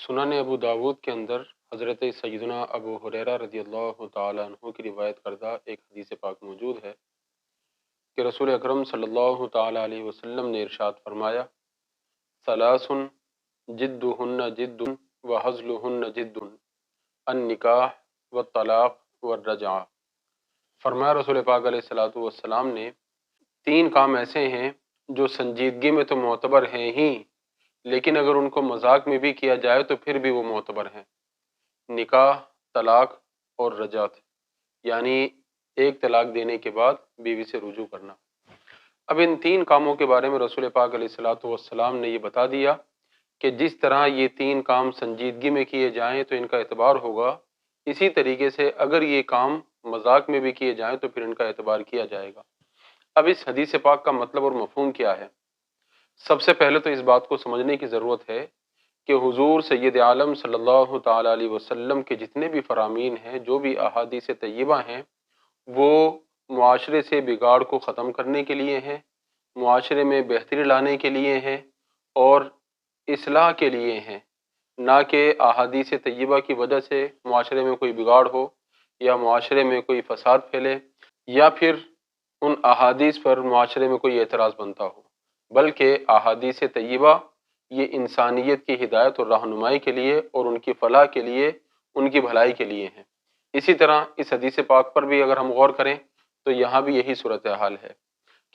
سنن ابو داود کے اندر حضرت سیدنا ابو ہریرہ رضی اللہ تعالیٰ عنہ کی روایت کردہ ایک حدیث پاک موجود ہے کہ رسول اکرم صلی اللہ تعالیٰ علیہ وسلم نے ارشاد فرمایا: ثلاث جدہن جد وہزلہن جد، النکاح والطلاق والرجعہ۔ فرمایا رسول پاک علیہ الصلوۃ والسلام نے، تین کام ایسے ہیں جو سنجیدگی میں تو معتبر ہیں ہی، لیکن اگر ان کو مذاق میں بھی کیا جائے تو پھر بھی وہ معتبر ہیں: نکاح، طلاق اور رجعت، یعنی ایک طلاق دینے کے بعد بیوی سے رجوع کرنا۔ اب ان تین کاموں کے بارے میں رسول پاک علیہ الصلوۃ والسلام نے یہ بتا دیا کہ جس طرح یہ تین کام سنجیدگی میں کیے جائیں تو ان کا اعتبار ہوگا، اسی طریقے سے اگر یہ کام مذاق میں بھی کیے جائیں تو پھر ان کا اعتبار کیا جائے گا۔ اب اس حدیث پاک کا مطلب اور مفہوم کیا ہے؟ سب سے پہلے تو اس بات کو سمجھنے کی ضرورت ہے کہ حضور سید عالم صلی اللہ تعالیٰ علیہ وسلم کے جتنے بھی فرامین ہیں، جو بھی احادیث طیبہ ہیں، وہ معاشرے سے بگاڑ کو ختم کرنے کے لیے ہیں، معاشرے میں بہتری لانے کے لیے ہیں اور اصلاح کے لیے ہیں، نہ کہ احادیث طیبہ کی وجہ سے معاشرے میں کوئی بگاڑ ہو یا معاشرے میں کوئی فساد پھیلے یا پھر ان احادیث پر معاشرے میں کوئی اعتراض بنتا ہو، بلکہ احادیث طیبہ یہ انسانیت کی ہدایت اور رہنمائی کے لیے اور ان کی فلاح کے لیے، ان کی بھلائی کے لیے ہیں۔ اسی طرح اس حدیث پاک پر بھی اگر ہم غور کریں تو یہاں بھی یہی صورتحال ہے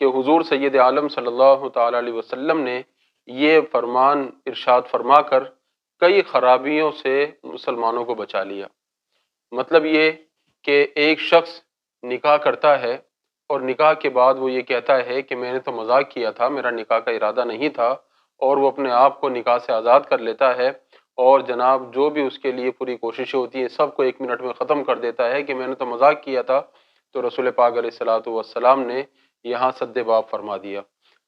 کہ حضور سید عالم صلی اللہ تعالیٰ علیہ وسلم نے یہ فرمان ارشاد فرما کر کئی خرابیوں سے مسلمانوں کو بچا لیا۔ مطلب یہ کہ ایک شخص نکاح کرتا ہے اور نکاح کے بعد وہ یہ کہتا ہے کہ میں نے تو مذاق کیا تھا، میرا نکاح کا ارادہ نہیں تھا، اور وہ اپنے آپ کو نکاح سے آزاد کر لیتا ہے اور جناب جو بھی اس کے لیے پوری کوششیں ہوتی ہیں سب کو ایک منٹ میں ختم کر دیتا ہے کہ میں نے تو مذاق کیا تھا۔ تو رسول پاک علیہ الصلوۃ والسلام نے یہاں سد باب فرما دیا،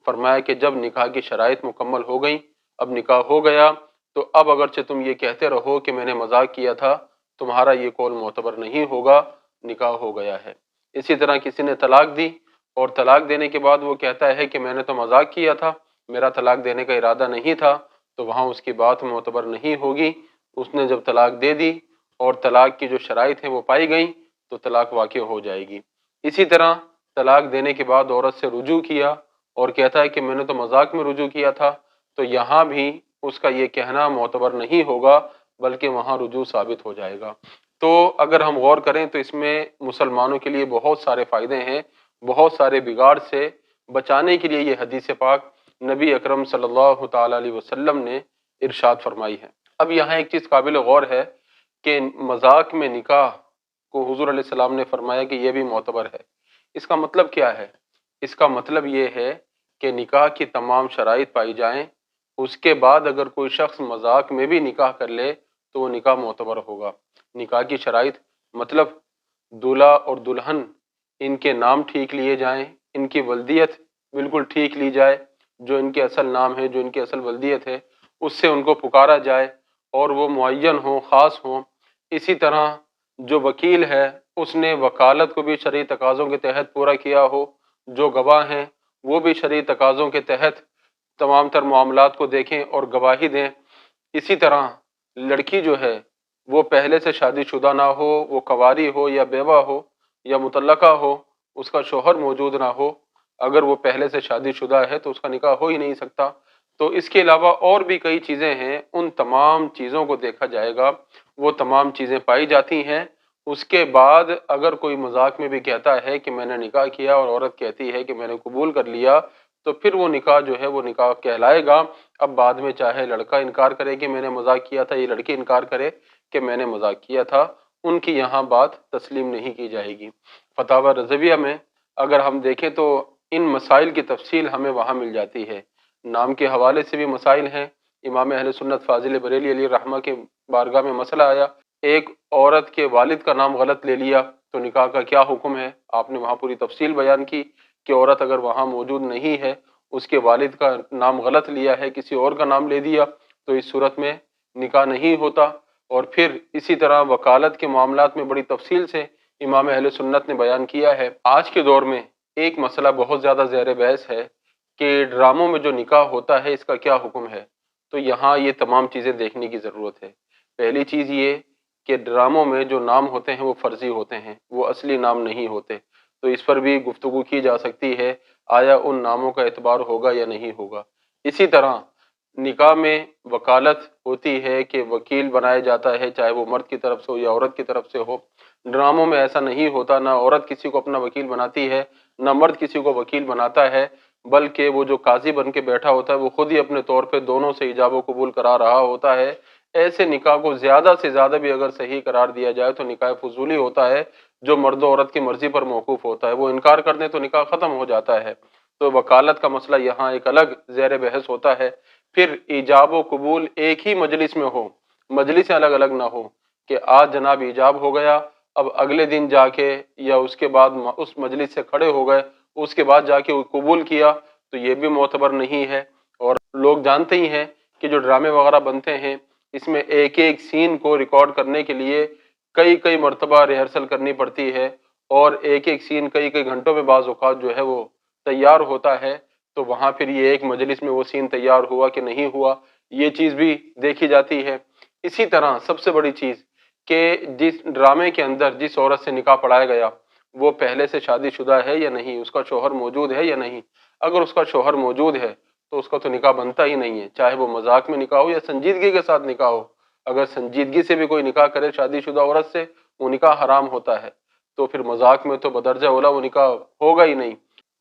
فرمایا کہ جب نکاح کی شرائط مکمل ہو گئیں، اب نکاح ہو گیا، تو اب اگرچہ تم یہ کہتے رہو کہ میں نے مذاق کیا تھا، تمہارا یہ قول معتبر نہیں ہوگا، نکاح ہو گیا ہے۔ اسی طرح کسی نے طلاق دی اور طلاق دینے کے بعد وہ کہتا ہے کہ میں نے تو مذاق کیا تھا، میرا طلاق دینے کا ارادہ نہیں تھا، تو وہاں اس کی بات معتبر نہیں ہوگی۔ اس نے جب طلاق دے دی اور طلاق کی جو شرائط ہیں وہ پائی گئیں تو طلاق واقع ہو جائے گی۔ اسی طرح طلاق دینے کے بعد عورت سے رجوع کیا اور کہتا ہے کہ میں نے تو مذاق میں رجوع کیا تھا، تو یہاں بھی اس کا یہ کہنا معتبر نہیں ہوگا، بلکہ وہاں رجوع ثابت ہو جائے گا۔ تو اگر ہم غور کریں تو اس میں مسلمانوں کے لیے بہت سارے فائدے ہیں، بہت سارے بگاڑ سے بچانے کے لیے یہ حدیث پاک نبی اکرم صلی اللہ تعالیٰ علیہ وسلم نے ارشاد فرمائی ہے۔ اب یہاں ایک چیز قابل غور ہے کہ مذاق میں نکاح کو حضور علیہ السلام نے فرمایا کہ یہ بھی معتبر ہے۔ اس کا مطلب کیا ہے؟ اس کا مطلب یہ ہے کہ نکاح کی تمام شرائط پائی جائیں، اس کے بعد اگر کوئی شخص مذاق میں بھی نکاح کر لے تو وہ نکاح معتبر ہوگا۔ نکاح کی شرائط مطلب دولہا اور دلہن ان کے نام ٹھیک لیے جائیں، ان کی ولدیت بالکل ٹھیک لی جائے، جو ان کے اصل نام ہے، جو ان کی اصل ولدیت ہے اس سے ان کو پکارا جائے اور وہ معین ہوں، خاص ہوں۔ اسی طرح جو وکیل ہے اس نے وکالت کو بھی شرعی تقاضوں کے تحت پورا کیا ہو، جو گواہ ہیں وہ بھی شرعی تقاضوں کے تحت تمام تر معاملات کو دیکھیں اور گواہی دیں۔ اسی طرح لڑکی جو ہے وہ پہلے سے شادی شدہ نہ ہو، وہ کنواری ہو یا بیوہ ہو یا مطلقہ ہو، اس کا شوہر موجود نہ ہو۔ اگر وہ پہلے سے شادی شدہ ہے تو اس کا نکاح ہو ہی نہیں سکتا۔ تو اس کے علاوہ اور بھی کئی چیزیں ہیں، ان تمام چیزوں کو دیکھا جائے گا، وہ تمام چیزیں پائی جاتی ہیں۔ اس کے بعد اگر کوئی مذاق میں بھی کہتا ہے کہ میں نے نکاح کیا اور عورت کہتی ہے کہ میں نے قبول کر لیا، تو پھر وہ نکاح جو ہے وہ نکاح کہلائے گا۔ اب بعد میں چاہے لڑکا انکار کرے کہ میں نے مذاق کیا تھا، یہ لڑکی انکار کرے کہ میں نے مذاق کیا تھا، ان کی یہاں بات تسلیم نہیں کی جائے گی۔ فتاوی رضویہ میں اگر ہم دیکھیں تو ان مسائل کی تفصیل ہمیں وہاں مل جاتی ہے۔ نام کے حوالے سے بھی مسائل ہیں۔ امام اہل سنت فاضل بریلی علیہ الرحمہ کے بارگاہ میں مسئلہ آیا، ایک عورت کے والد کا نام غلط لے لیا تو نکاح کا کیا حکم ہے؟ آپ نے وہاں پوری تفصیل بیان کی کہ عورت اگر وہاں موجود نہیں ہے، اس کے والد کا نام غلط لیا ہے، کسی اور کا نام لے دیا، تو اس صورت میں نکاح نہیں ہوتا۔ اور پھر اسی طرح وکالت کے معاملات میں بڑی تفصیل سے امام اہل سنت نے بیان کیا ہے۔ آج کے دور میں ایک مسئلہ بہت زیادہ زیر بحث ہے کہ ڈراموں میں جو نکاح ہوتا ہے اس کا کیا حکم ہے؟ تو تو یہاں یہ تمام چیزیں دیکھنے کی ضرورت ہے۔ پہلی چیز یہ کہ ڈراموں میں جو نام ہوتے ہیں وہ فرضی ہوتے ہیں، وہ اصلی نام نہیں ہوتے، تو اس پر بھی گفتگو کی جا سکتی ہے، آیا ان ناموں کا اعتبار ہوگا یا نہیں ہوگا۔ اسی طرح نکاح میں وکالت ہوتی ہے کہ وکیل بنایا جاتا ہے، چاہے وہ مرد کی طرف سے ہو یا عورت کی طرف سے ہو۔ ڈراموں میں ایسا نہیں ہوتا، نہ عورت کسی کو اپنا وکیل بناتی ہے، نہ مرد کسی کو وکیل بناتا ہے، بلکہ وہ جو قاضی بن کے بیٹھا ہوتا ہے وہ خود ہی اپنے طور پہ دونوں سے ایجاب و قبول کرا رہا ہوتا ہے۔ ایسے نکاح کو زیادہ سے زیادہ بھی اگر صحیح قرار دیا جائے تو نکاح فضولی ہوتا ہے، جو مرد و عورت کی مرضی پر موقوف ہوتا ہے، وہ انکار کر دیں تو نکاح ختم ہو جاتا ہے۔ تو وکالت کا مسئلہ یہاں ایک الگ زیر بحث ہوتا ہے۔ پھر ایجاب و قبول ایک ہی مجلس میں ہو، مجلس الگ الگ نہ ہو کہ آج جناب ایجاب ہو گیا، اب اگلے دن جا کے یا اس کے بعد اس مجلس سے کھڑے ہو گئے، اس کے بعد جا کے قبول کیا، تو یہ بھی معتبر نہیں ہے۔ اور لوگ جانتے ہی ہیں کہ جو ڈرامے وغیرہ بنتے ہیں اس میں ایک ایک سین کو ریکارڈ کرنے کے لیے کئی کئی مرتبہ ریہرسل کرنی پڑتی ہے، اور ایک ایک سین کئی کئی گھنٹوں میں بعض اوقات جو ہے وہ تیار ہوتا ہے۔ تو وہاں پھر یہ ایک مجلس میں وہ سین تیار ہوا کہ نہیں ہوا، یہ چیز بھی دیکھی جاتی ہے۔ اسی طرح سب سے بڑی چیز کہ جس ڈرامے کے اندر جس عورت سے نکاح پڑھایا گیا وہ پہلے سے شادی شدہ ہے یا نہیں، اس کا شوہر موجود ہے یا نہیں۔ اگر اس کا شوہر موجود ہے تو اس کا تو نکاح بنتا ہی نہیں ہے، چاہے وہ مذاق میں نکاح ہو یا سنجیدگی کے ساتھ نکاح ہو۔ اگر سنجیدگی سے بھی کوئی نکاح کرے شادی شدہ عورت سے، وہ نکاح حرام ہوتا ہے، تو پھر مذاق میں تو بدرجہ اولیٰ وہ نکاح ہوگا ہی نہیں۔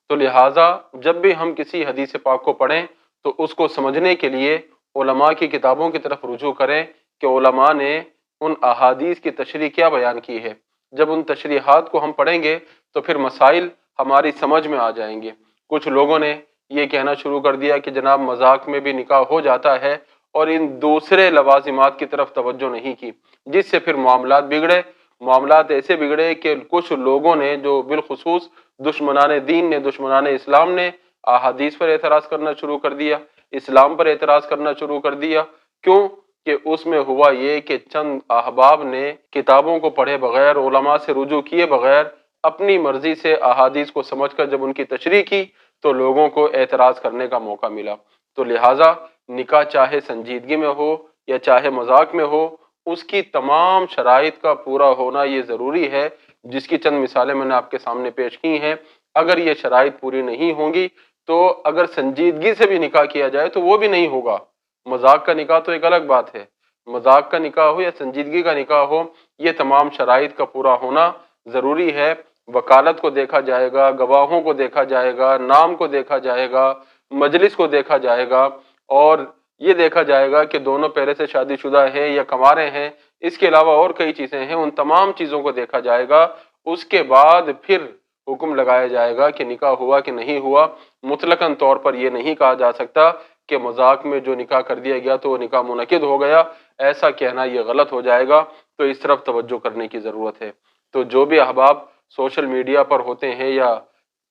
تو لہٰذا جب بھی ہم کسی حدیث پاک کو پڑھیں تو اس کو سمجھنے کے لیے علماء کی کتابوں کی طرف رجوع کریں کہ علماء نے ان احادیث کی تشریح کیا بیان کی ہے۔ جب ان تشریحات کو ہم پڑھیں گے تو پھر مسائل ہماری سمجھ میں آ جائیں گے۔ کچھ لوگوں نے یہ کہنا شروع کر دیا کہ جناب مذاق میں بھی نکاح ہو جاتا ہے، اور ان دوسرے لوازمات کی طرف توجہ نہیں کی، جس سے پھر معاملات بگڑے۔ معاملات ایسے بگڑے کہ کچھ لوگوں نے، جو بالخصوص دشمنان دین نے، دشمنان اسلام نے، احادیث پر اعتراض کرنا شروع کر دیا، اسلام پر اعتراض کرنا شروع کر دیا۔ کیوں؟ کہ اس میں ہوا یہ کہ چند احباب نے کتابوں کو پڑھے بغیر، علماء سے رجوع کیے بغیر، اپنی مرضی سے احادیث کو سمجھ کر جب ان کی تشریح کی تو لوگوں کو اعتراض کرنے کا موقع ملا۔ تو لہٰذا نکاح چاہے سنجیدگی میں ہو یا چاہے مذاق میں ہو، اس کی تمام شرائط کا پورا ہونا یہ ضروری ہے، جس کی چند مثالیں میں نے آپ کے سامنے پیش کی ہیں۔ اگر یہ شرائط پوری نہیں ہوں گی تو اگر سنجیدگی سے بھی نکاح کیا جائے تو وہ بھی نہیں ہوگا۔ مذاق کا نکاح تو ایک الگ بات ہے، مذاق کا نکاح ہو یا سنجیدگی کا نکاح ہو، یہ تمام شرائط کا پورا ہونا ضروری ہے۔ وکالت کو دیکھا جائے گا، گواہوں کو دیکھا جائے گا، نام کو دیکھا جائے گا، مجلس کو دیکھا جائے گا، اور یہ دیکھا جائے گا کہ دونوں پہلے سے شادی شدہ ہیں یا کنوارے ہیں۔ اس کے علاوہ اور کئی چیزیں ہیں، ان تمام چیزوں کو دیکھا جائے گا۔ اس کے بعد پھر حکم لگایا جائے گا کہ نکاح ہوا کہ نہیں ہوا۔ مطلقاً طور پر یہ نہیں کہا جا سکتا کہ مذاق میں جو نکاح کر دیا گیا تو وہ نکاح منعقد ہو گیا، ایسا کہنا یہ غلط ہو جائے گا۔ تو اس طرف توجہ کرنے کی ضرورت ہے۔ تو جو بھی احباب سوشل میڈیا پر ہوتے ہیں یا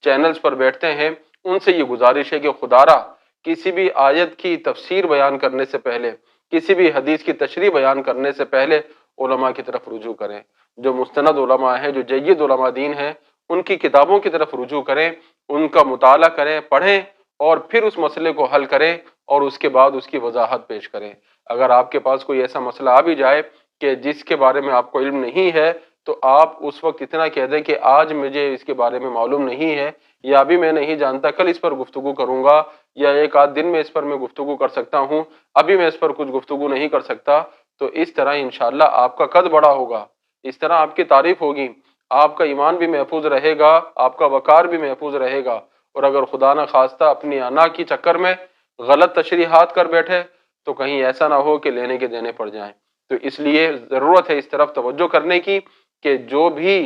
چینلز پر بیٹھتے ہیں، ان سے یہ گزارش ہے کہ خدارہ کسی بھی آیت کی تفسیر بیان کرنے سے پہلے، کسی بھی حدیث کی تشریح بیان کرنے سے پہلے علماء کی طرف رجوع کریں۔ جو مستند علماء ہیں، جو جید علماء دین ہیں، ان کی کتابوں کی طرف رجوع کریں، ان کا مطالعہ کریں، پڑھیں، اور پھر اس مسئلے کو حل کریں اور اس کے بعد اس کی وضاحت پیش کریں۔ اگر آپ کے پاس کوئی ایسا مسئلہ آ بھی جائے کہ جس کے بارے میں آپ کو علم نہیں ہے، تو آپ اس وقت اتنا کہہ دیں کہ آج مجھے اس کے بارے میں معلوم نہیں ہے، یا ابھی میں نہیں جانتا، کل اس پر گفتگو کروں گا، یا ایک آدھ دن میں اس پر میں گفتگو کر سکتا ہوں، ابھی میں اس پر کچھ گفتگو نہیں کر سکتا۔ تو اس طرح انشاءاللہ آپ کا قد بڑا ہوگا، اس طرح آپ کی تعریف ہوگی، آپ کا ایمان بھی محفوظ رہے گا، آپ کا وقار بھی محفوظ رہے گا۔ اور اگر خدا نہ خواستہ اپنی انا کی چکر میں غلط تشریحات کر بیٹھے تو کہیں ایسا نہ ہو کہ لینے کے دینے پڑ جائیں۔ تو اس لیے ضرورت ہے اس طرف توجہ کرنے کی کہ جو بھی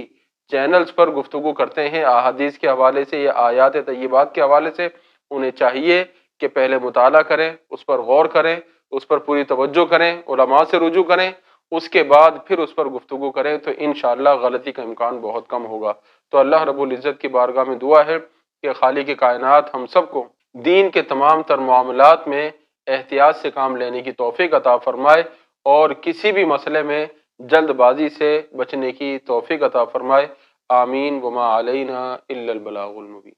چینلز پر گفتگو کرتے ہیں احادیث کے حوالے سے یا آیات طیبات کے حوالے سے، انہیں چاہیے کہ پہلے مطالعہ کریں، اس پر غور کریں، اس پر پوری توجہ کریں، علماء سے رجوع کریں، اس کے بعد پھر اس پر گفتگو کریں، تو انشاءاللہ غلطی کا امکان بہت کم ہوگا۔ تو اللہ رب العزت کی بارگاہ میں دعا ہے کہ خالق کائنات ہم سب کو دین کے تمام تر معاملات میں احتیاط سے کام لینے کی توفیق عطا فرمائے، اور کسی بھی مسئلے میں جلد بازی سے بچنے کی توفیق عطا فرمائے۔ آمین۔ وما علینا الا البلاغ المبین۔